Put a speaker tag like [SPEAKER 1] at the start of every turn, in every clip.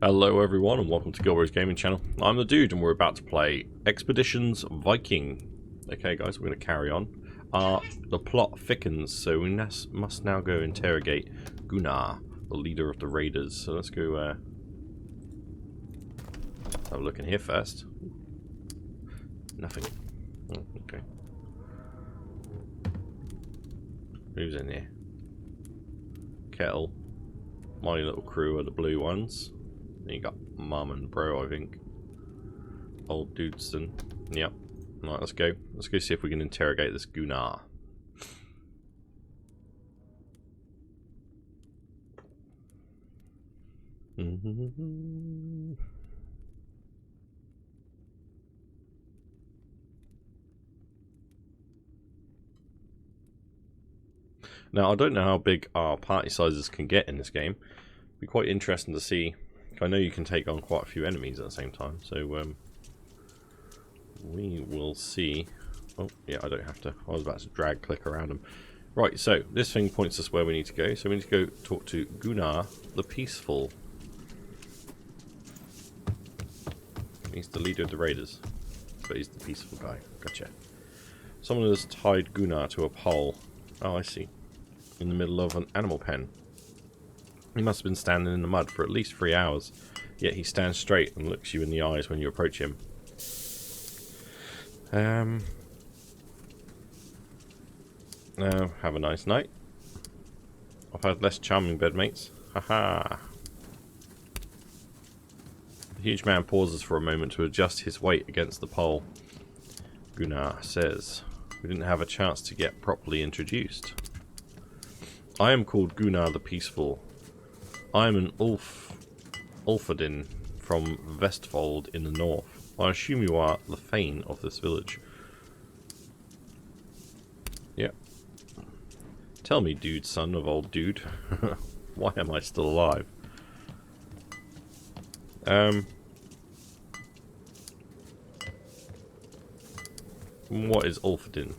[SPEAKER 1] Hello everyone and welcome to GilBroz Gaming Channel. I'm the Dude and we're about to play Expeditions Viking. Okay guys, we're going to carry on. The plot thickens, so we must now go interrogate Gunnar, the leader of the raiders. So let's go have a look in here first. Nothing. Oh, okay. Who's in here? Kettle. My little crew are the blue ones. Then you got Mum and Bro, I think. Old Dudeston. Yep. Right, let's go. Let's go see if we can interrogate this Gunnar. Now, I don't know how big our party sizes can get in this game. It'd be quite interesting to see. I know you can take on quite a few enemies at the same time, so we will see. Oh, yeah, I don't have to. I was about to drag click around them. Right, so this thing points us where we need to go. So we need to go talk to Gunnar the Peaceful. He's the leader of the raiders, but he's the peaceful guy. Gotcha. Someone has tied Gunnar to a pole. Oh, I see. In the middle of an animal pen. He must have been standing in the mud for at least 3 hours, yet he stands straight and looks you in the eyes when you approach him. Have a nice night. I've had less charming bedmates. Haha. The huge man pauses for a moment to adjust his weight against the pole. Gunnar says, "We didn't have a chance to get properly introduced. I am called Gunnar the Peaceful. I am an Ulfadin from Vestfold in the north. I assume you are the Thane of this village." Yep. Tell me, dude, son of old dude, why am I still alive? What is Ulfadin?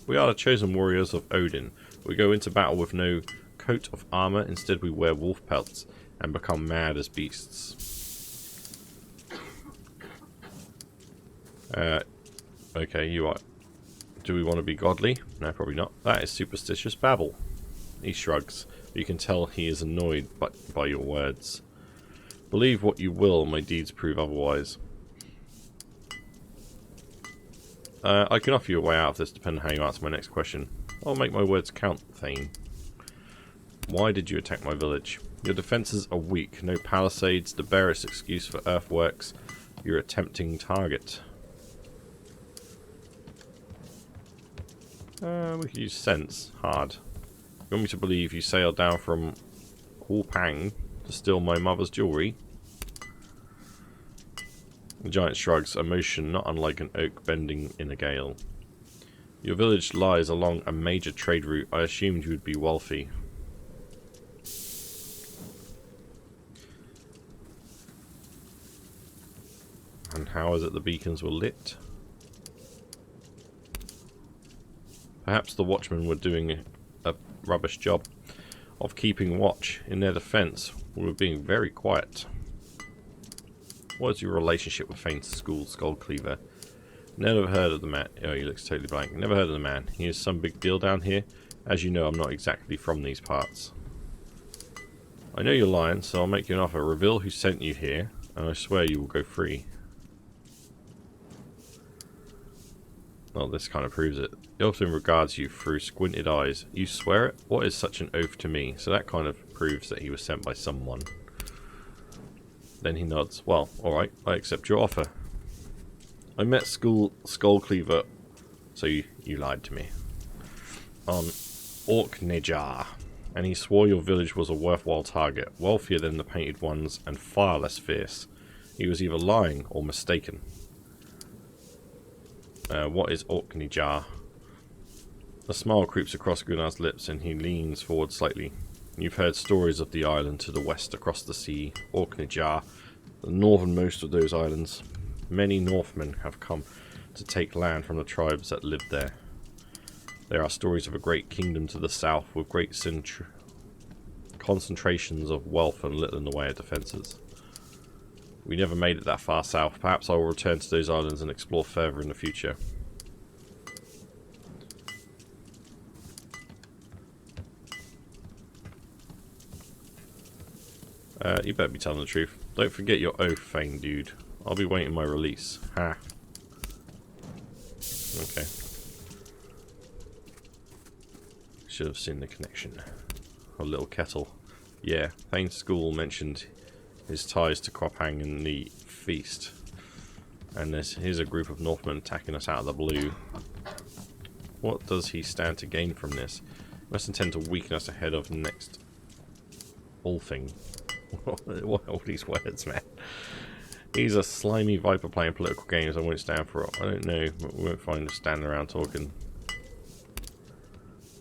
[SPEAKER 1] We are the chosen warriors of Odin. We go into battle with no coat of armor. Instead, we wear wolf pelts and become mad as beasts. Okay, you are. Do we want to be godly? No, probably not. That is superstitious babble. He shrugs. You can tell he is annoyed by your words. Believe what you will, my deeds prove otherwise. I can offer you a way out of this depending on how you answer my next question. I'll make my words count, Thane. Why did you attack my village? Your defences are weak. No palisades, the barest excuse for earthworks. You're a tempting target. We could use sense. Hard. You want me to believe you sailed down from Pang to steal my mother's jewellery? The giant shrugs, a motion not unlike an oak bending in a gale. Your village lies along a major trade route. I assumed you would be wealthy. And how is it the beacons were lit? Perhaps the watchmen were doing a rubbish job of keeping watch. In their defence, we were being very quiet. What is your relationship with Thane's school, Skullcleaver? Never heard of the man. Oh, he looks totally blank. Never heard of the man. He is some big deal down here. As you know, I'm not exactly from these parts. I know you're lying, so I'll make you an offer. Reveal who sent you here, and I swear you will go free. Well, this kind of proves it. He often regards you through squinted eyes. You swear it? What is such an oath to me? So that kind of proves that he was sent by someone. Then he nods. Well, alright, I accept your offer. I met Skullcleaver, so you lied to me, on Orkneyjar, and he swore your village was a worthwhile target, wealthier than the painted ones and far less fierce. He was either lying or mistaken. What is Orkneyjar? A smile creeps across Gunnar's lips and he leans forward slightly. You've heard stories of the island to the west across the sea, Orkneyjar, the northernmost of those islands. Many Northmen have come to take land from the tribes that lived there. There are stories of a great kingdom to the south with great concentrations of wealth and little in the way of defences. We never made it that far south. Perhaps I will return to those islands and explore further in the future. You better be telling the truth. Don't forget your oath, Fane, dude. I'll be waiting my release. Ha. Okay. Should have seen the connection. A little kettle. Yeah, Fane's school mentioned his ties to Quapang in the feast. And here's a group of Northmen attacking us out of the blue. What does he stand to gain from this? He must intend to weaken us ahead of next Dolphin. What are all these words, man? He's a slimy viper playing political games. I won't stand for it. I don't know. We won't find him standing around talking.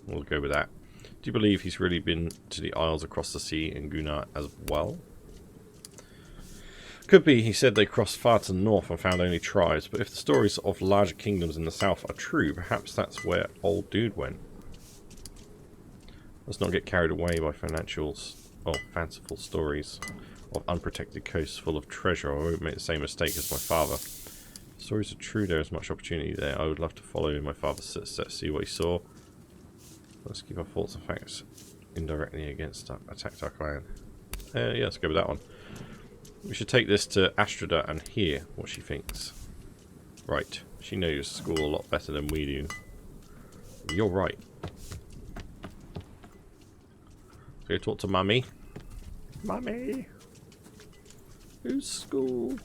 [SPEAKER 1] We'll go with that. Do you believe he's really been to the isles across the sea in Gunnar as well? Could be. He said they crossed far to the north and found only tribes. But if the stories of larger kingdoms in the south are true, perhaps that's where old dude went. Let's not get carried away by fanciful stories of unprotected coasts full of treasure. I won't make the same mistake as my father. If stories are true, there is much opportunity there. I would love to follow in my father's footsteps, see what he saw. Let's keep our thoughts and facts indirectly against attacked our clan. Yeah, let's go with that one. We should take this to Astrida and hear what she thinks. Right, she knows school a lot better than we do. You're right. Go talk to Mummy. Mummy! Who's school?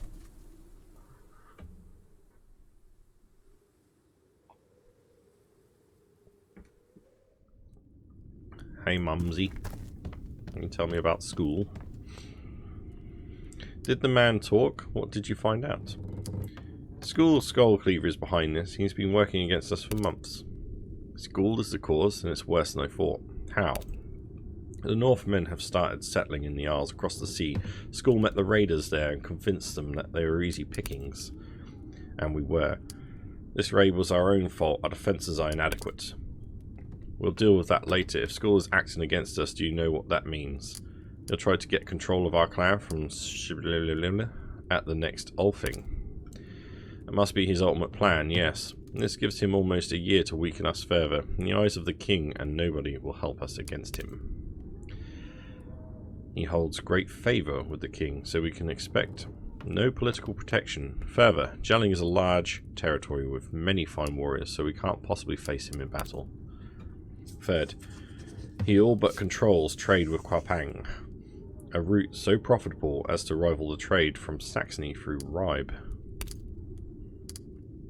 [SPEAKER 1] Hey Mumsy. Can you tell me about school? Did the man talk? What did you find out? School Skull Cleaver is behind this. He's been working against us for months. School is the cause, and it's worse than I thought. How? The Northmen have started settling in the Isles across the sea. School met the raiders there and convinced them that they were easy pickings. And we were. This raid was our own fault. Our defences are inadequate. We'll deal with that later. If School is acting against us, do you know what that means? He'll try to get control of our clan from at the next Ulfing. It must be his ultimate plan, yes. This gives him almost a year to weaken us further. In the eyes of the king, and nobody will help us against him. He holds great favour with the king, so we can expect no political protection. Further, Jelling is a large territory with many fine warriors, so we can't possibly face him in battle. Third, he all but controls trade with Quapang, a route so profitable as to rival the trade from Saxony through Ribe.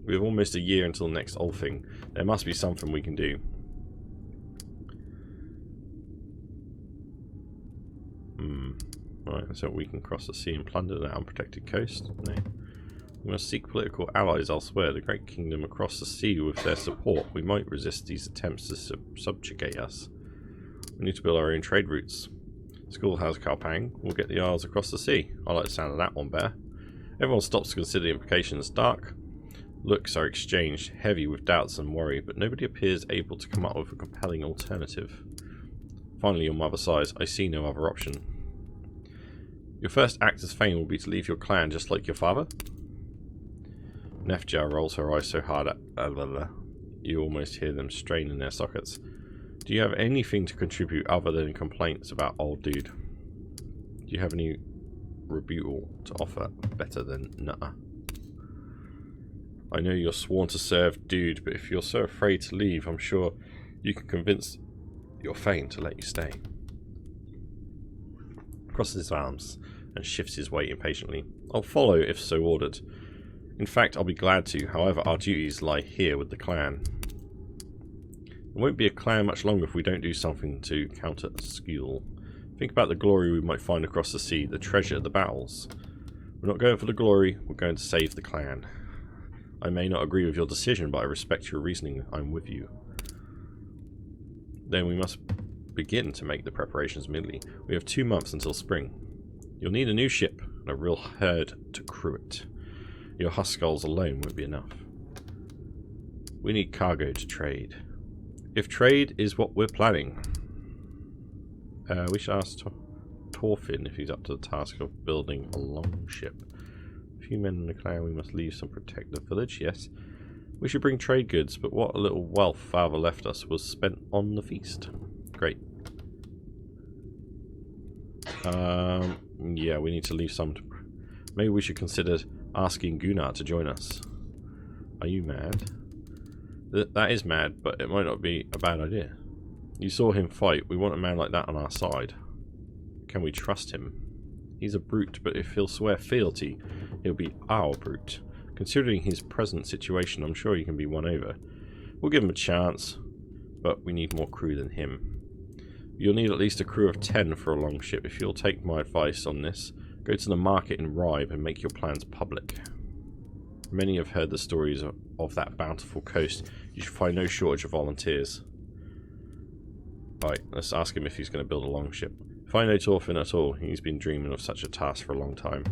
[SPEAKER 1] We have almost a year until next Ulfing. There must be something we can do. Right, so we can cross the sea and plunder that unprotected coast? No. We must seek political allies elsewhere. The great kingdom across the sea, with their support, we might resist these attempts to subjugate us. We need to build our own trade routes. School has Quapang. We'll get the Isles across the sea. I like the sound of that one better. Everyone stops to consider the implications. Dark looks are exchanged, heavy with doubts and worry, but nobody appears able to come up with a compelling alternative. Finally, on mother sighs, I see no other option. Your first act as Fane will be to leave your clan just like your father? Nefja rolls her eyes so hard at you almost hear them strain in their sockets. Do you have anything to contribute other than complaints about old dude? Do you have any rebuttal to offer better than nuh-uh? I know you're sworn to serve dude, but if you're so afraid to leave, I'm sure you can convince your Fane to let you stay. Crosses his arms and shifts his weight impatiently. I'll follow if so ordered. In fact, I'll be glad to. However, our duties lie here with the clan. It won't be a clan much longer if we don't do something to counter Skule. Think about the glory we might find across the sea, the treasure, the battles. We're not going for the glory, we're going to save the clan. I may not agree with your decision, but I respect your reasoning. I'm with you. Then we must begin to make the preparations immediately. We have 2 months until spring. You'll need a new ship and a real herd to crew it. Your husk skulls alone won't be enough. We need cargo to trade. If trade is what we're planning, we should ask Dolphin if he's up to the task of building a longship. Few men in the clan, we must leave some protect the village, yes. We should bring trade goods, but what little wealth father left us was spent on the feast. Great. Yeah, we need to leave some. Maybe we should consider asking Gunnar to join us. Are you mad? That is mad, but it might not be a bad idea. You saw him fight. We want a man like that on our side. Can we trust him? He's a brute, but if he'll swear fealty, he'll be our brute. Considering his present situation, I'm sure he can be won over. We'll give him a chance, but we need more crew than him. You'll need at least a crew of 10 for a long ship. If you'll take my advice on this, go to the market in Ryzen and make your plans public. Many have heard the stories of that bountiful coast. You should find no shortage of volunteers. Right, let's ask him if he's going to build a longship. If I know Dolphin at all, he's been dreaming of such a task for a long time.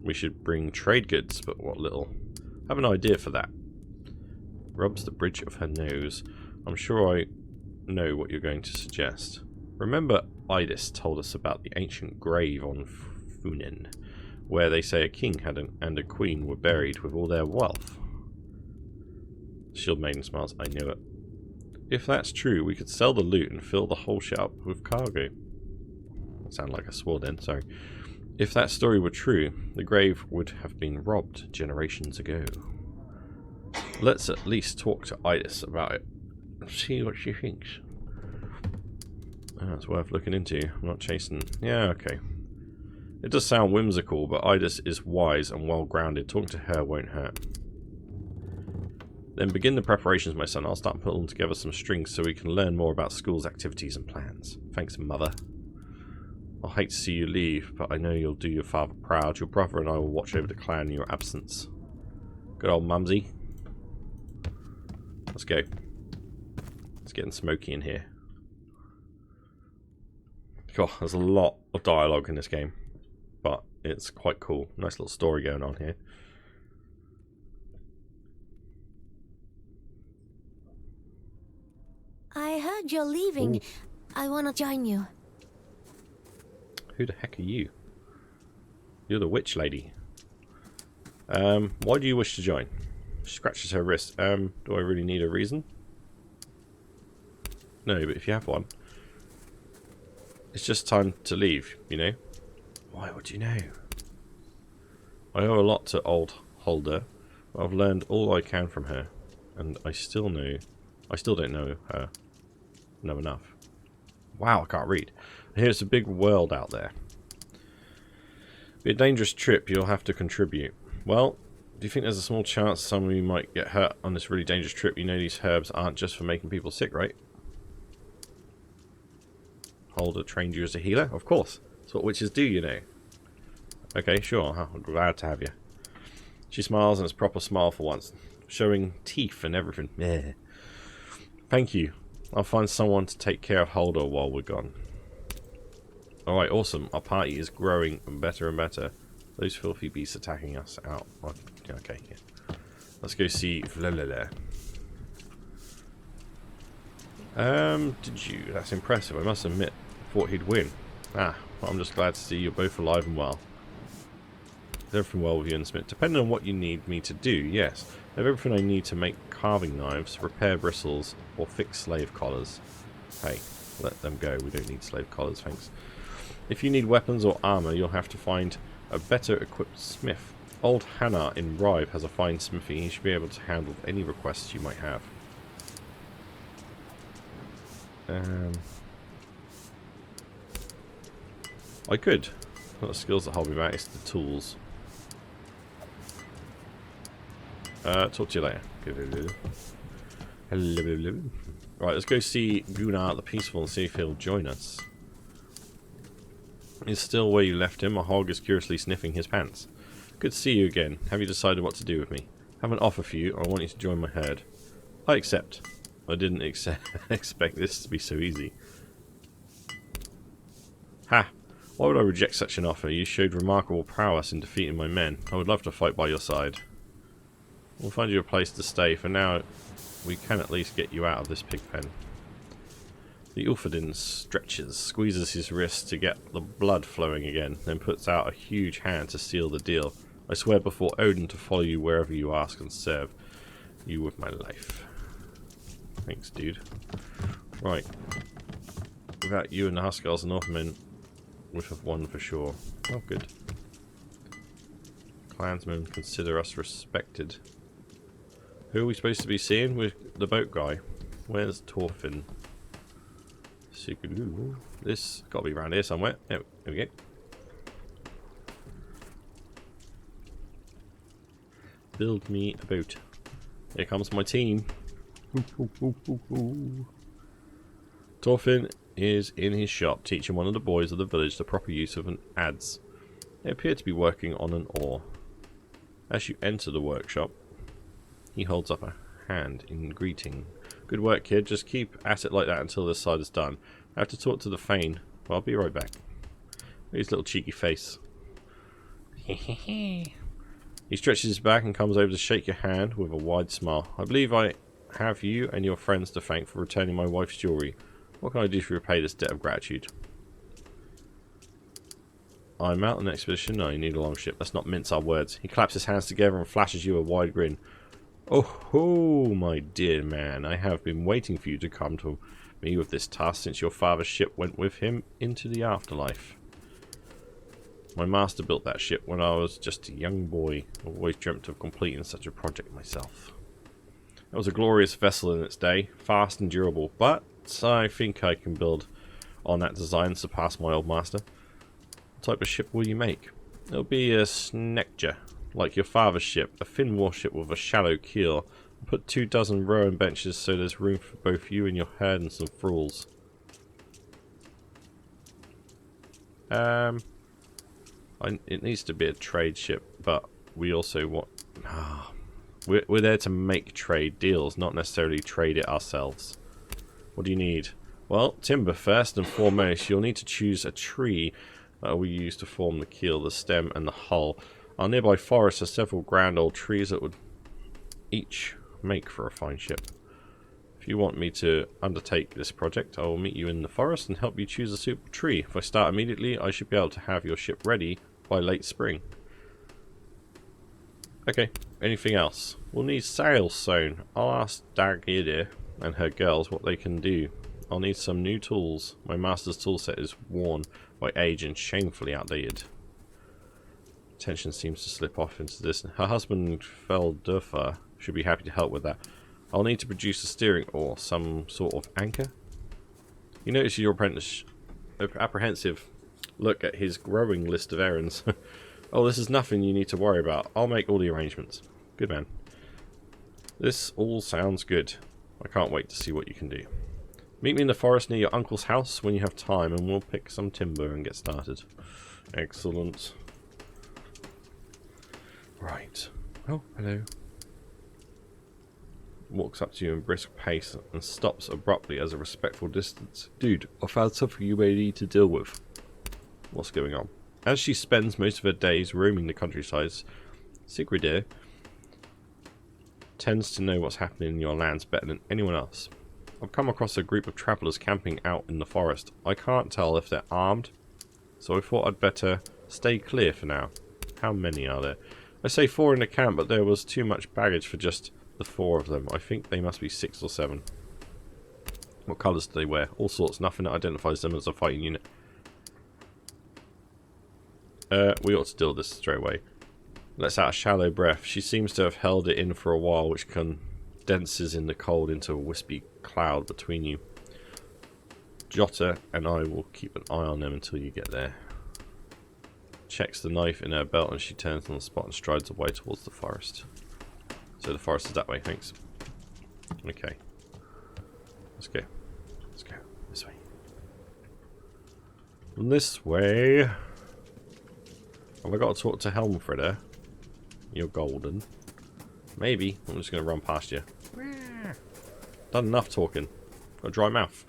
[SPEAKER 1] We should bring trade goods, but what little? I have an idea for that. Rubs the bridge of her nose. I'm sure I know what you're going to suggest. Remember Idis told us about the ancient grave on Funen, where they say a king and a queen were buried with all their wealth. Shield Maiden smiles. I knew it. If that's true, we could sell the loot and fill the whole ship up with cargo. That sounded like I swore then, sorry. If that story were true, the grave would have been robbed generations ago. Let's at least talk to Idis about it and see what she thinks. That's worth looking into. I'm not chasing. Yeah, okay. It does sound whimsical, but Idis is wise and well grounded. Talking to her won't hurt. Then begin the preparations, my son. I'll start putting together some strings so we can learn more about school's activities and plans. Thanks, Mother. I'll hate to see you leave, but I know you'll do your father proud. Your brother and I will watch over the clan in your absence. Good old Mumsy. Let's go. It's getting smoky in here. God, there's a lot of dialogue in this game, but it's quite cool. Nice little story going on here.
[SPEAKER 2] I heard you're leaving.
[SPEAKER 1] Ooh.
[SPEAKER 2] I want to join you.
[SPEAKER 1] Who the heck are you? You're the witch lady. Why do you wish to join? She scratches her wrist. Do I really need a reason? No, but if you have one. It's just time to leave, you know? Why would you know? I owe a lot to old Holder. I've learned all I can from her. And I still don't know her. Know enough. Wow, I can't read. I hear it's a big world out there. Be a dangerous trip, you'll have to contribute. Well, do you think there's a small chance some of you might get hurt on this really dangerous trip? You know these herbs aren't just for making people sick, right? Holder trained you as a healer? Of course. That's what witches do, you know. Okay, sure. I'm glad to have you. She smiles, and it's a proper smile for once. Showing teeth and everything. Yeah. Thank you. I'll find someone to take care of Holder while we're gone. Alright, awesome. Our party is growing better and better. Those filthy beasts attacking us out. Okay, yeah. Let's go see Vlelele. Did you? That's impressive. I must admit, thought he'd win. Well, I'm just glad to see you're both alive and well. Is everything well with you and Smith? Depending on what you need me to do, yes. I have everything I need to make carving knives, repair bristles, or fix slave collars. Hey, let them go. We don't need slave collars, thanks. If you need weapons or armor, you'll have to find a better equipped smith. Old Hannah in Ryzen has a fine smithy. He should be able to handle any requests you might have. I could. Not the skills that hold me back, it's the tools. Talk to you later. Hello. Right, let's go see Gunnar the Peaceful and see if he'll join us. He's still where you left him. A hog is curiously sniffing his pants. Good to see you again. Have you decided what to do with me? I have an offer for you. I want you to join my herd. I accept. I didn't expect this to be so easy. Ha! Why would I reject such an offer? You showed remarkable prowess in defeating my men. I would love to fight by your side. We'll find you a place to stay. For now, we can at least get you out of this pig pen. The Ulfadin stretches, squeezes his wrist to get the blood flowing again, then puts out a huge hand to seal the deal. I swear before Odin to follow you wherever you ask and serve you with my life. Thanks, dude. Right. Without you and the Huskarls and Northmen would have won for sure. Oh, good. Clansmen consider us respected. Who are we supposed to be seeing with the boat guy? Where's Torfin? This got to be around here somewhere. There we go. Build me a boat. Here comes my team. Torfin is in his shop teaching one of the boys of the village the proper use of an adze. They appear to be working on an oar. As you enter the workshop, he holds up a hand in greeting. Good work, kid. Just keep at it like that until this side is done. I have to talk to the Thane. Well, I'll be right back. His little cheeky face. He stretches his back and comes over to shake your hand with a wide smile. I believe I have you and your friends to thank for returning my wife's jewellery. What can I do to repay this debt of gratitude? I'm out on an expedition. No, you need a long ship. Let's not mince our words. He claps his hands together and flashes you a wide grin. Oh ho, my dear man. I have been waiting for you to come to me with this task since your father's ship went with him into the afterlife. My master built that ship when I was just a young boy. I've always dreamt of completing such a project myself. It was a glorious vessel in its day, fast and durable, but I think I can build on that design and surpass my old master. What type of ship will you make? It'll be a Snekja, like your father's ship, a thin warship with a shallow keel. I'll put 24 rowing benches so there's room for both you and your herd and some thralls. It needs to be a trade ship, but we also want... We're there to make trade deals, not necessarily trade it ourselves. What do you need? Well, timber first and foremost. You'll need to choose a tree that we use to form the keel, the stem and the hull. Our nearby forest has several grand old trees that would each make for a fine ship. If you want me to undertake this project, I will meet you in the forest and help you choose a suitable tree. If I start immediately, I should be able to have your ship ready by late spring. Okay, anything else? We'll need sails sewn. I'll ask Dagida and her girls what they can do. I'll need some new tools. My master's toolset is worn by age and shamefully outdated. Attention seems to slip off into this. Her husband, Feldurfa, should be happy to help with that. I'll need to produce a steering oar, some sort of anchor. You notice your apprentice apprehensive look at his growing list of errands. Oh, this is nothing you need to worry about. I'll make all the arrangements. Good man. This all sounds good. I can't wait to see what you can do. Meet me in the forest near your uncle's house when you have time and we'll pick some timber and get started. Excellent. Right. Oh, hello. Walks up to you in brisk pace and stops abruptly as a respectful distance. Dude, I found something you may need to deal with. What's going on? As she spends most of her days roaming the countryside, Sigridir tends to know what's happening in your lands better than anyone else. I've come across a group of travellers camping out in the forest. I can't tell if they're armed, so I thought I'd better stay clear for now. How many are there? I say 4 in the camp, but there was too much baggage for just the 4 of them. I think they must be 6 or 7. What colours do they wear? All sorts. Nothing that identifies them as a fighting unit. We ought to deal with this straight away. Lets out a shallow breath. She seems to have held it in for a while, which condenses in the cold into a wispy cloud between you. Jota and I will keep an eye on them until you get there. Checks the knife in her belt and she turns on the spot and strides away towards the forest. So the forest is that way, thanks. Okay. Let's go. Let's go. This way. This way. Have I got to talk to Helmfreda? You're golden. Maybe. I'm just going to run past you. Done enough talking. Got a dry mouth.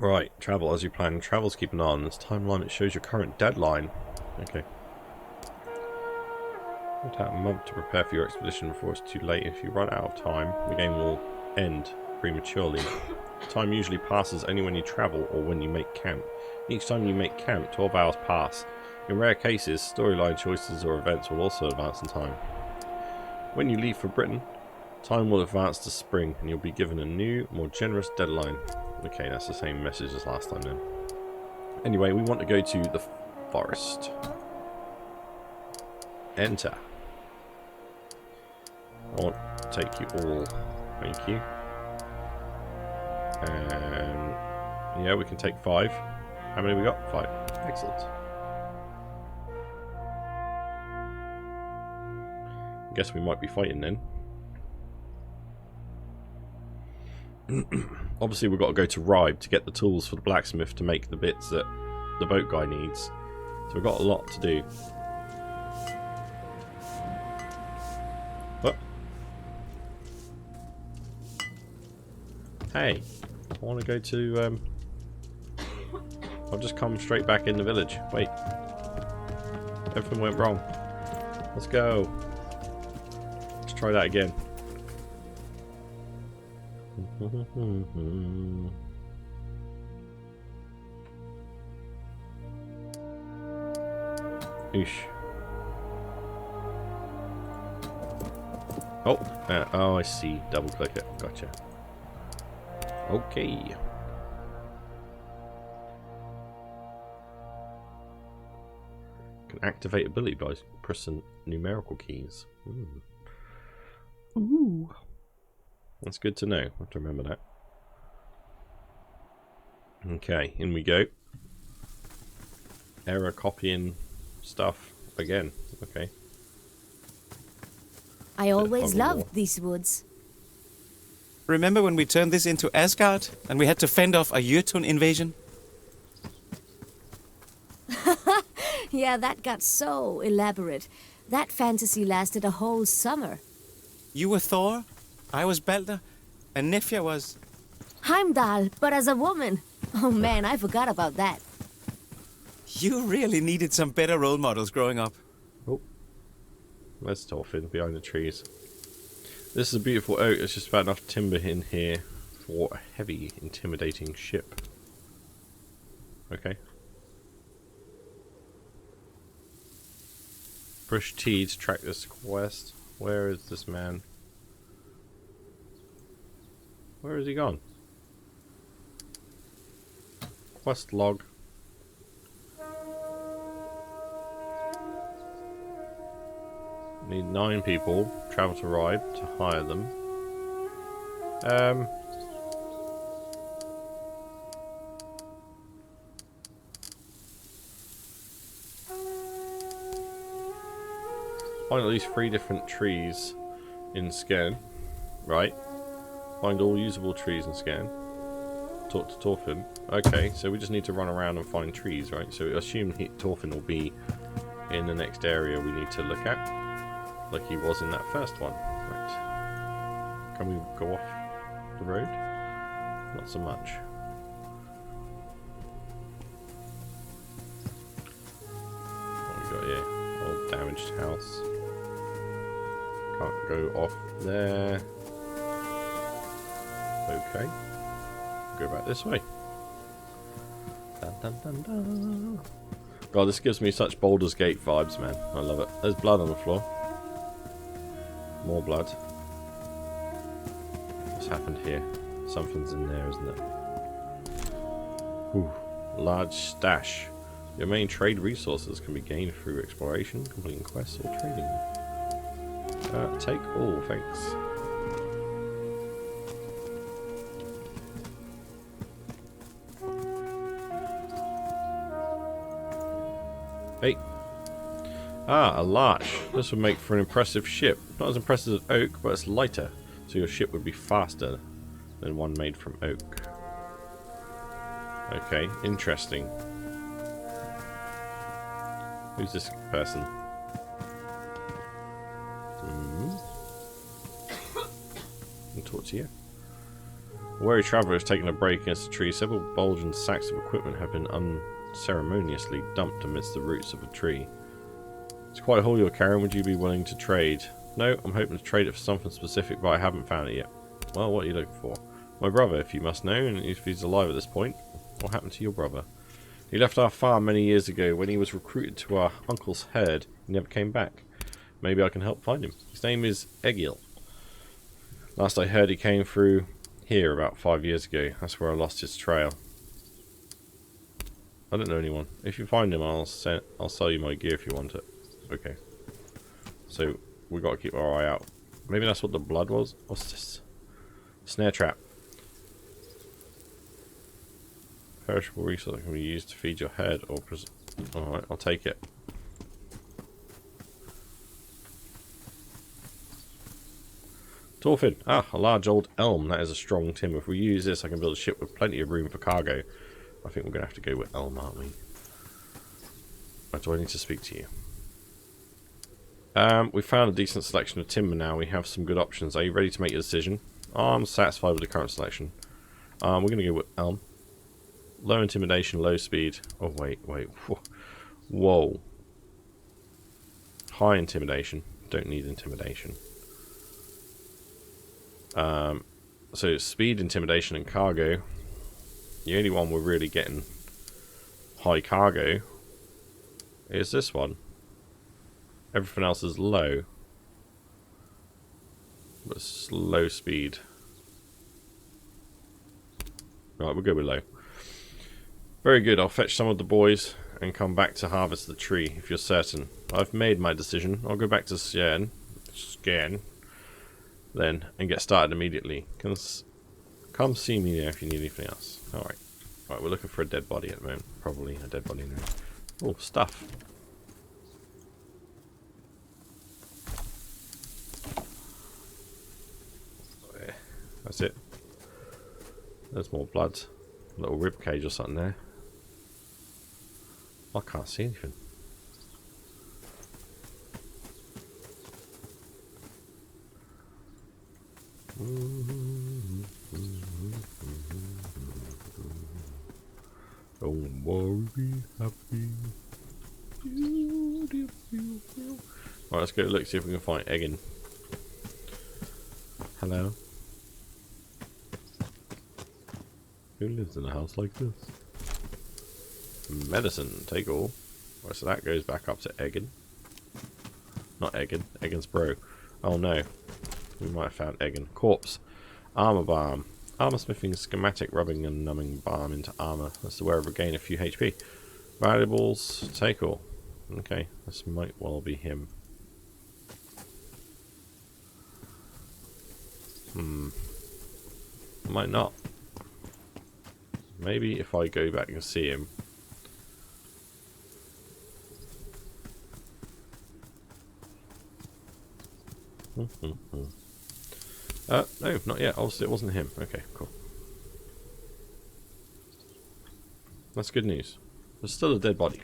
[SPEAKER 1] Right, travel as you plan. Travel's keeping on. This time limit shows your current deadline. Okay. You'll have a month to prepare for your expedition before it's too late. If you run out of time, the game will end prematurely. Time usually passes only when you travel or when you make camp. Each time you make camp, 12 hours pass. In rare cases, storyline choices or events will also advance in time. When you leave for Britain, time will advance to spring and you'll be given a new, more generous deadline. Okay, that's the same message as last time then. Anyway, we want to go to the forest. Enter. I want to take you all. Thank you. And yeah, we can take 5. How many we got? 5. Excellent. I guess we might be fighting then. Obviously we've got to go to Rybe to get the tools for the blacksmith to make the bits that the boat guy needs. So we've got a lot to do. What? Hey, I want to go to... I'll just come straight back in the village. Wait. Everything went wrong. Let's go. Let's try that again. Oosh. Oh, oh, I see. Double click it. Gotcha. Okay. Can activate ability by pressing numerical keys. Ooh. That's good to know. I have to remember that. Okay, in we go. Error copying stuff again. Okay.
[SPEAKER 2] I always loved these woods.
[SPEAKER 3] Remember when we turned this into Asgard and we had to fend off a Jotun invasion?
[SPEAKER 2] Yeah, that got so elaborate. That fantasy lasted a whole summer.
[SPEAKER 3] You were Thor, I was Balder, and Nefja was...
[SPEAKER 2] Heimdall, but as a woman. Oh man, I forgot about that.
[SPEAKER 3] You really needed some better role models growing up.
[SPEAKER 1] Oh. There's Dolphin behind the trees. This is a beautiful oak. There's just about enough timber in here for a heavy, intimidating ship. Okay. Push T to track this quest. Where is this man? Where has he gone? Quest log. Need 9 people. Travel to Rybe to hire them. Find at least 3 different trees in scan. Right. Find all usable trees in scan. Talk to Dolphin. Okay, so we just need to run around and find trees, right? So I assume Dolphin will be in the next area we need to look at. Like he was in that first one. Right. Can we go off the road? Not so much. What we got here? Old damaged house. Can't go off there. Okay. Go back this way. Dun, dun, dun, dun. God, this gives me such Baldur's Gate vibes, man. I love it. There's blood on the floor. More blood. What's happened here? Something's in there, isn't it? Ooh, large stash. Your main trade resources can be gained through exploration, completing quests, or trading. Take all, thanks. Hey. Ah, a larch. This would make for an impressive ship. Not as impressive as oak, but it's lighter, so your ship would be faster than one made from oak. Okay, interesting. Who's this person? I'll talk to you. A wary traveller has taken a break against a tree. Several bulging sacks of equipment have been unceremoniously dumped amidst the roots of a tree. It's quite a haul you're carrying. Would you be willing to trade? No, I'm hoping to trade it for something specific, but I haven't found it yet. Well, what are you looking for? My brother, if you must know, and if he's alive at this point. What happened to your brother? He left our farm many years ago. When he was recruited to our uncle's herd, he never came back. Maybe I can help find him. His name is Egil. Last I heard, he came through here about 5 years ago. That's where I lost his trail. I don't know anyone. If you find him, I'll sell you my gear if you want it. Okay. So we got to keep our eye out. Maybe that's what the blood was. What's this? Snare trap. Perishable resource can be used to feed your head or alright, I'll take it. Dolphin. Ah, a large old elm. That is a strong timber. If we use this, I can build a ship with plenty of room for cargo. I think we're going to have to go with elm, aren't we? Or do I need to speak to you? We found a decent selection of timber now. We have some good options. Are you ready to make your decision? I'm satisfied with the current selection. We're going to go with elm. Low intimidation, low speed. Oh, wait. Whoa. High intimidation. Don't need intimidation. So speed, intimidation, and cargo. The only one we're really getting high cargo is this one. Everything else is low. But it's low speed. Right, we'll go with low. Very good, I'll fetch some of the boys and come back to harvest the tree, if you're certain. I've made my decision. I'll go back to scan, then, and get started immediately. Come see me there if you need anything else. Alright. Alright, we're looking for a dead body at the moment. Probably a dead body now. Oh, stuff. That's it. There's more blood. A little rib cage or something there. I can't see anything. Don't worry, be happy. Right, let's go look, see if we can find Eggin. Hello. Who lives in a house like this? Medicine, take all. Right, so that goes back up to Eggin. Not Eggin, Eggin's bro. Oh no. We might have found Eggin. Corpse. Armor balm. Armor smithing, schematic, rubbing and numbing balm into armor. That's the wearer regain a few HP. Valuables, take all. Okay, this might well be him. Might not. Maybe if I go back and see him. No, not yet. Obviously it wasn't him. Okay, cool. That's good news. There's still a dead body.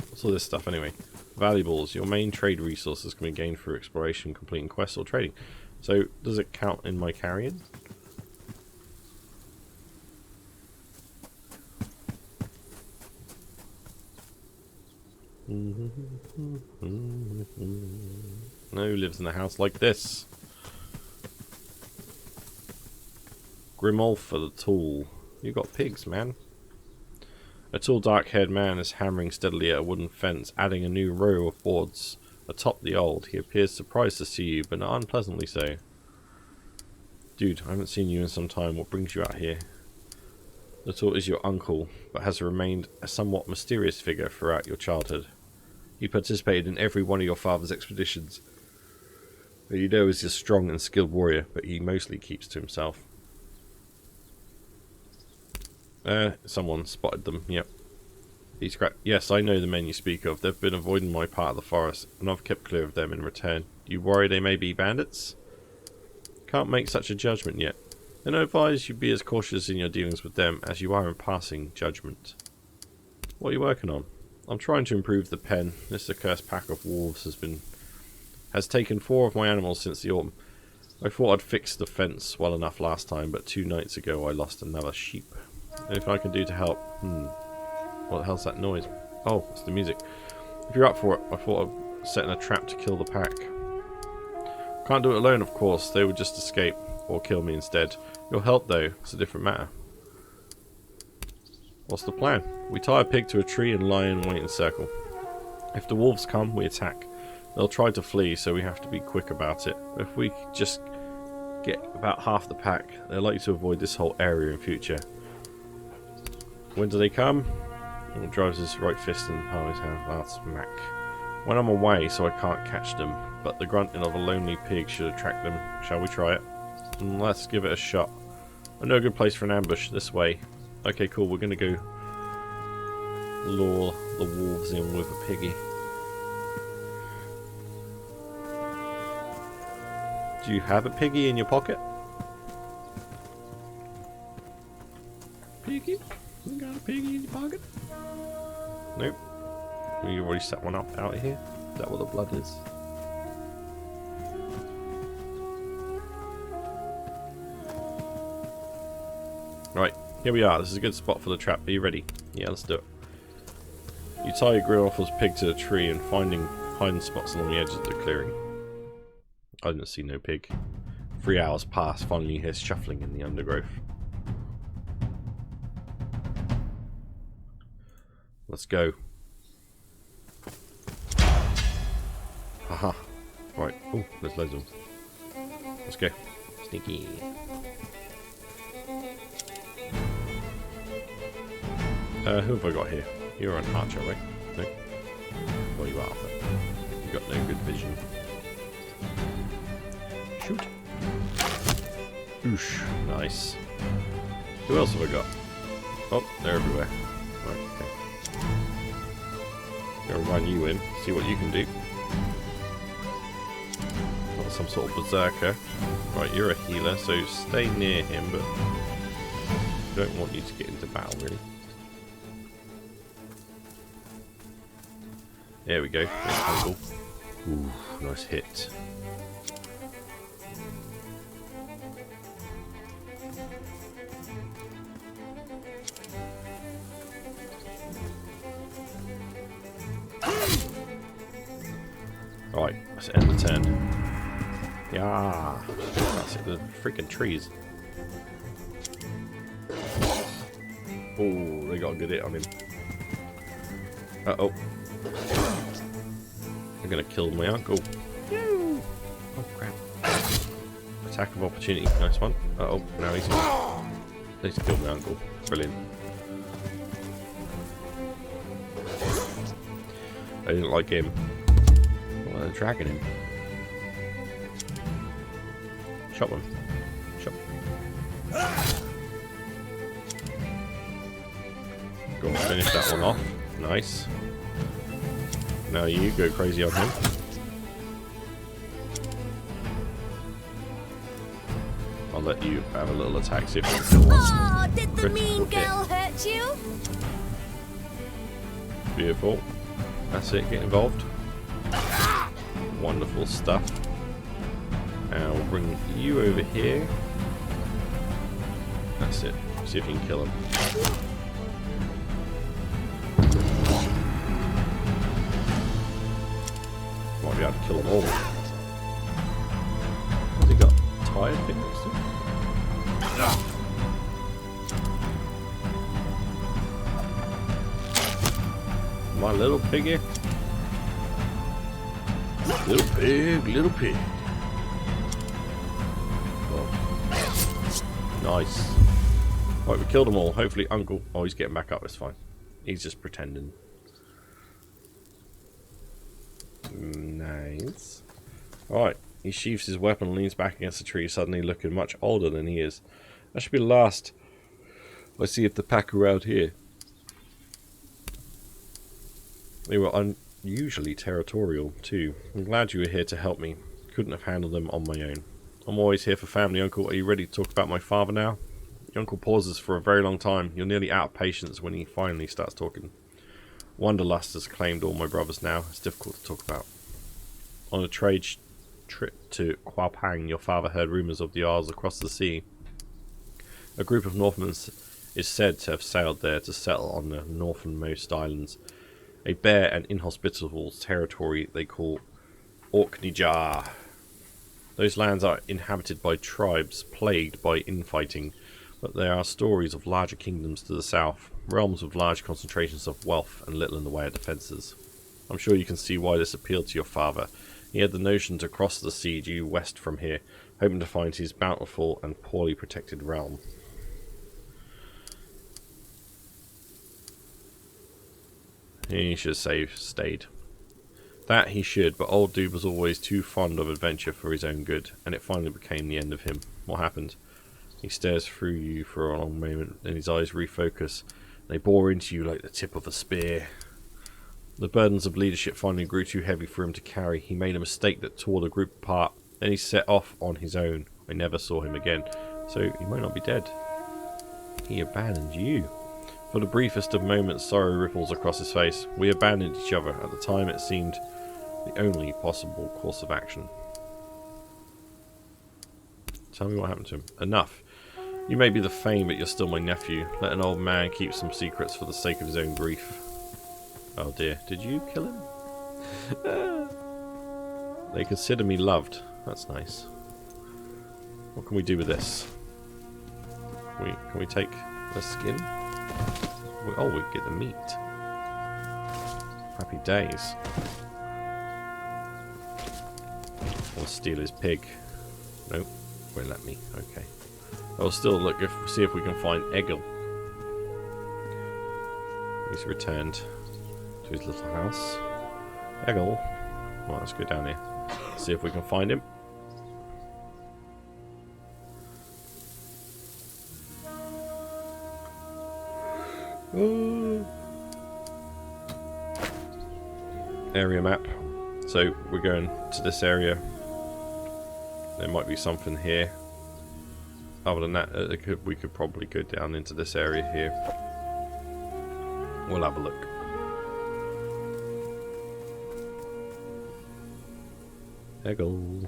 [SPEAKER 1] What's all this stuff anyway? Valuables. Your main trade resources can be gained through exploration, completing quests, or trading. So, does it count in my carrying? No, who lives in a house like this? Grimolf for the tool. You got pigs, man. A tall, dark-haired man is hammering steadily at a wooden fence, adding a new row of boards atop the old. He appears surprised to see you, but not unpleasantly so. Dude, I haven't seen you in some time. What brings you out here? The tall is your uncle, but has remained a somewhat mysterious figure throughout your childhood. He participated in every one of your father's expeditions. You know he's a strong and skilled warrior, but he mostly keeps to himself. Someone spotted them, yep. Yes, I know the men you speak of. They've been avoiding my part of the forest, and I've kept clear of them in return. You worry they may be bandits? Can't make such a judgment yet. And I advise you be as cautious in your dealings with them as you are in passing judgment. What are you working on? I'm trying to improve the pen. This accursed pack of wolves has taken 4 of my animals since the autumn. I thought I'd fixed the fence well enough last time, but 2 nights ago I lost another sheep. Anything I can do to help? What the hell's that noise? Oh, it's the music. If you're up for it, I thought of setting a trap to kill the pack. Can't do it alone, of course. They would just escape or kill me instead. Your help, though, is a different matter. What's the plan? We tie a pig to a tree and lie in wait in circle. If the wolves come, we attack. They'll try to flee, so we have to be quick about it. If we just get about half the pack, they're likely to avoid this whole area in future. When do they come? He drives his right fist in the palm of his hand. That's smack. When I'm away, so I can't catch them, but the grunting of a lonely pig should attract them. Shall we try it? Let's give it a shot. I know a good place for an ambush. This way. Okay, cool. We're gonna go lure the wolves in with a piggy. Do you have a piggy in your pocket? Piggy? You got a piggy in your pocket? Nope. You already set one up out of here. Is that what the blood is? Right, here we are. This is a good spot for the trap. Are you ready? Yeah, let's do it. You tie your grandfather's pig to a tree and finding hiding spots along the edges of the clearing. I didn't see no pig. 3 hours pass. Finally you hear shuffling in the undergrowth. Let's go. Haha. Right. Oh, there's loads of them. Let's go. Sneaky. Who have I got here? You're an archer, right? No? Well, you are, but you've got no good vision. Shoot. Oosh. Nice. Who else have I got? Oh, they're everywhere. Right, okay. Gonna run you in, see what you can do. Got some sort of berserker. Right, you're a healer, so stay near him, but don't want you to get into battle, really. There we go. Uncle. Ooh, nice hit. Alright, let's end the turn. Yeah, that's it, the freaking trees. Oh, they got a good hit on him. Uh-oh. I'm gonna kill my uncle. Oh crap. Attack of opportunity, nice one. Uh-oh, now he's killed my uncle. Brilliant. I didn't like him. Well, they're dragging him. Shot one. Shot. Go and finish that one off. Nice. Now you go crazy on him. I'll let you have a little attack, see if you can kill one.
[SPEAKER 2] Oh, did the mean girl hurt you?
[SPEAKER 1] Beautiful. That's it, get involved. Wonderful stuff. And we'll bring you over here. That's it. See if you can kill him. Might be able to kill them all. Has he got a tire thing next to him? My little piggy. Little pig, little pig. Oh. Nice. Right, we killed them all. Hopefully Uncle... Oh, he's getting back up. It's fine. He's just pretending. Nice. Alright, he sheaths his weapon and leans back against the tree, suddenly looking much older than he is. That should be the last. I see if the pack are out here. They were unusually territorial, too. I'm glad you were here to help me. Couldn't have handled them on my own. I'm always here for family, Uncle. Are you ready to talk about my father now? Your uncle pauses for a very long time. You're nearly out of patience when he finally starts talking. Wanderlust has claimed all my brothers now. It's difficult to talk about. On a trade trip to Huapang, your father heard rumours of the Isles across the sea. A group of Northmen is said to have sailed there to settle on the northernmost islands. a bare and inhospitable territory they call Orkneyjar. Those lands are inhabited by tribes plagued by infighting, but there are stories of larger kingdoms to the south, realms with large concentrations of wealth and little in the way of defences. I'm sure you can see why this appealed to your father. He had the notion to cross the sea due west from here, hoping to find his bountiful and poorly protected realm. He should have stayed. That he should, but old dude was always too fond of adventure for his own good, and it finally became the end of him. What happened? He stares through you for a long moment, then his eyes refocus. They bore into you like the tip of a spear. The burdens of leadership finally grew too heavy for him to carry. He made a mistake that tore the group apart. Then he set off on his own. I never saw him again, so he might not be dead. He abandoned you. For the briefest of moments, sorrow ripples across his face. We abandoned each other. At the time, it seemed the only possible course of action. Tell me what happened to him. Enough. You may be the fame, but you're still my nephew. Let an old man keep some secrets for the sake of his own grief. Oh dear, did you kill him? They consider me loved. That's nice. What can we do with this? Can we take the skin? Oh, we get the meat. Happy days. I'll steal his pig. Nope, won't let me. Okay. I'll still look see if we can find Egil. He's returned to his little house. Egil. Well, let's go down here. See if we can find him. Area map. So we're going to this area. There might be something here. Other than that, we could probably go down into this area here. We'll have a look. Egil.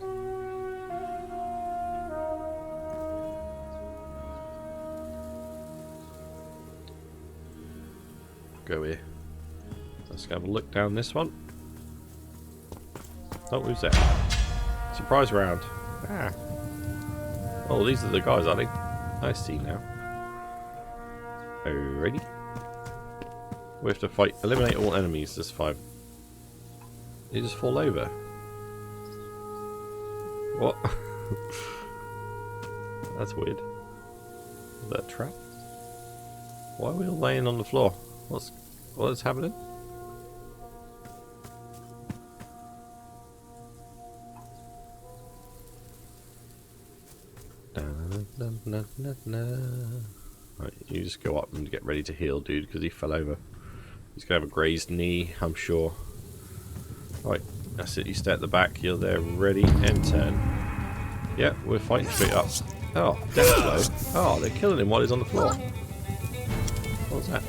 [SPEAKER 1] Go here. Let's have a look down this one. Oh, who's that? Surprise round. Ah. Oh, these are the guys, are they? I see now. Alrighty. We have to fight. Eliminate all enemies. There's 5. They just fall over. What? That's weird. Is that a trap? Why are we all laying on the floor? What is happening? Right, you just go up and get ready to heal, dude, because he fell over. He's gonna have a grazed knee, I'm sure. Right, that's it. You stay at the back. You're there, ready and turn. Yeah, we're fighting straight up. Oh, death blow. Oh, they're killing him while he's on the floor. What was that?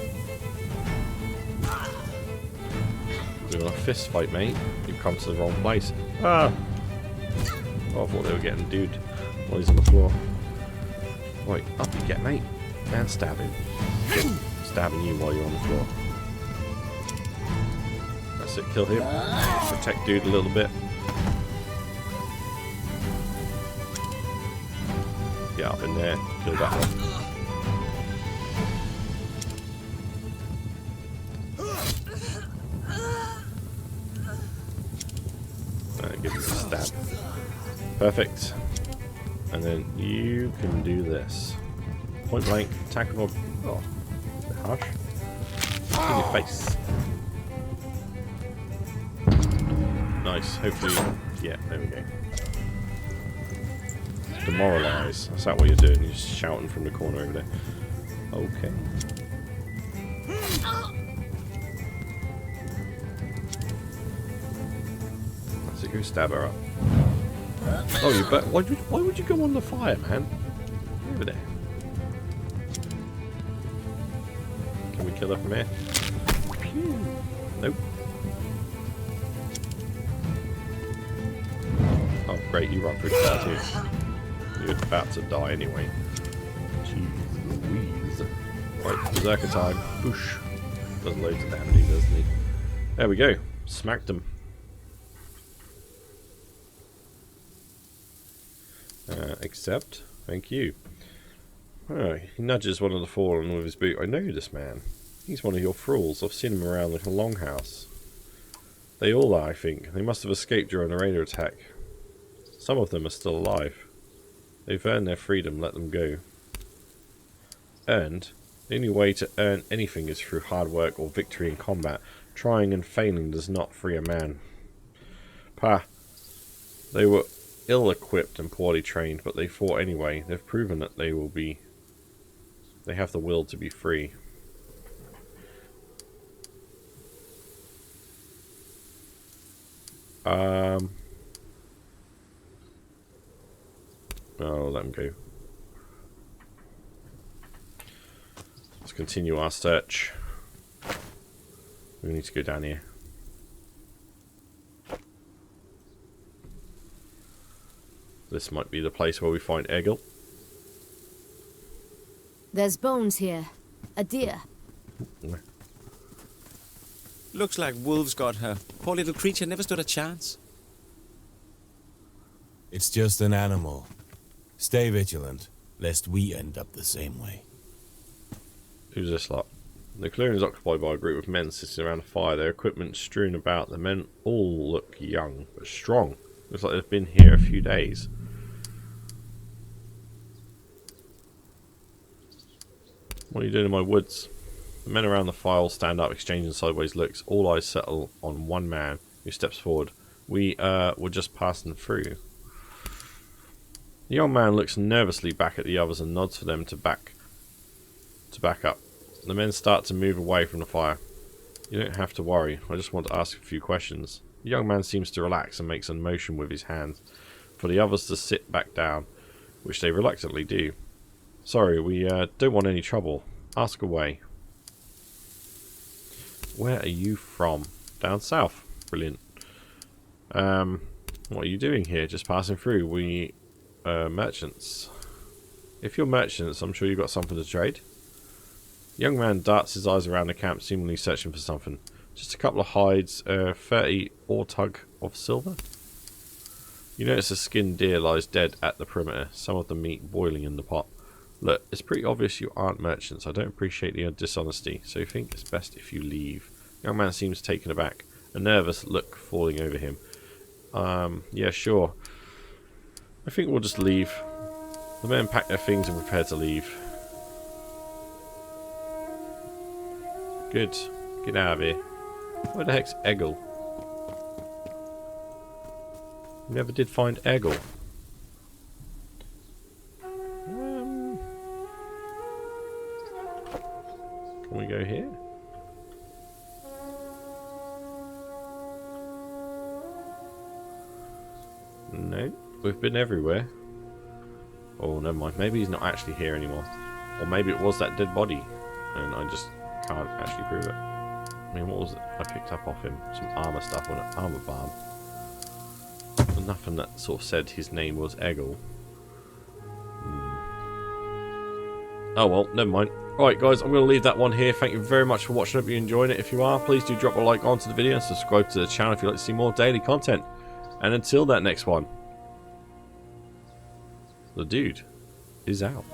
[SPEAKER 1] We're on a fist fight, mate. You've come to the wrong place. Ah! Oh, I thought they were getting dude while he's on the floor. Right, up you get, mate. And stab him. Stabbing you while you're on the floor. That's it, kill him. Protect dude a little bit. Get up in there, kill that one. Give him a stab. Perfect. And then you can do this. Point blank, attack him. Oh, a bit harsh. In your face. Nice. Hopefully, yeah, there we go. Demoralize. Is that what you're doing? You're just shouting from the corner over there. Okay. That's it. Go stab her up. Oh, you bet. Why would you go on the fire, man? Over there. Can we kill her from here? Nope. Oh, great. You run through the fire too. You're about to die anyway. Jeez Louise. Right, Circa time. Boosh. Does loads of damage, doesn't he? There we go. Smacked him. Accept. Thank you. Oh, he nudges one of the fallen with his boot. I know this man. He's one of your thralls. I've seen him around like a longhouse. They all are, I think. They must have escaped during the raider attack. Some of them are still alive. They've earned their freedom. Let them go. Earned? The only way to earn anything is through hard work or victory in combat. Trying and failing does not free a man. Pah. They were ill-equipped and poorly trained, but they fought anyway. They've proven that they have the will to be free. I'll let them go. Let's continue our search. We need to go down here. This might be the place where we find Egil.
[SPEAKER 2] There's bones here. A deer.
[SPEAKER 3] Looks like wolves got her. Poor little creature never stood a chance.
[SPEAKER 4] It's just an animal. Stay vigilant, lest we end up the same way.
[SPEAKER 1] Who's this lot? The clearing is occupied by a group of men sitting around a fire, their equipment strewn about. The men all look young, but strong. Looks like they've been here a few days. What are you doing in my woods? The men around the fire all stand up, exchanging sideways looks. All eyes settle on one man who steps forward. We were just passing through. The young man looks nervously back at the others and nods for them to back up. The men start to move away from the fire. You don't have to worry. I just want to ask a few questions. The young man seems to relax and makes a motion with his hand for the others to sit back down, which they reluctantly do. Sorry, we don't want any trouble. Ask away. Where are you from? Down south. Brilliant. What are you doing here? Just passing through. We merchants. If you're merchants, I'm sure you've got something to trade. The young man darts his eyes around the camp, seemingly searching for something. Just a couple of hides, 30 tug of silver. You notice a skinned deer lies dead at the perimeter, some of the meat boiling in the pot. Look, it's pretty obvious you aren't merchants. I don't appreciate the dishonesty, so I think it's best if you leave. The young man seems taken aback, a nervous look falling over him. Yeah, sure. I think we'll just leave. The men pack their things and prepare to leave. Good. Get out of here. Where the heck's Egil? We never did find Egil. Can we go here? No, we've been everywhere. Oh, never mind. Maybe he's not actually here anymore. Or maybe it was that dead body and I just can't actually prove it. I mean, what was it I picked up off him? Some armor stuff on an armor barn. But nothing that sort of said his name was Egil. Oh well, never mind. Alright guys, I'm going to leave that one here. Thank you very much for watching. Hope you enjoyed it. If you are, please do drop a like onto the video and subscribe to the channel if you'd like to see more daily content. And until that next one, the dude is out.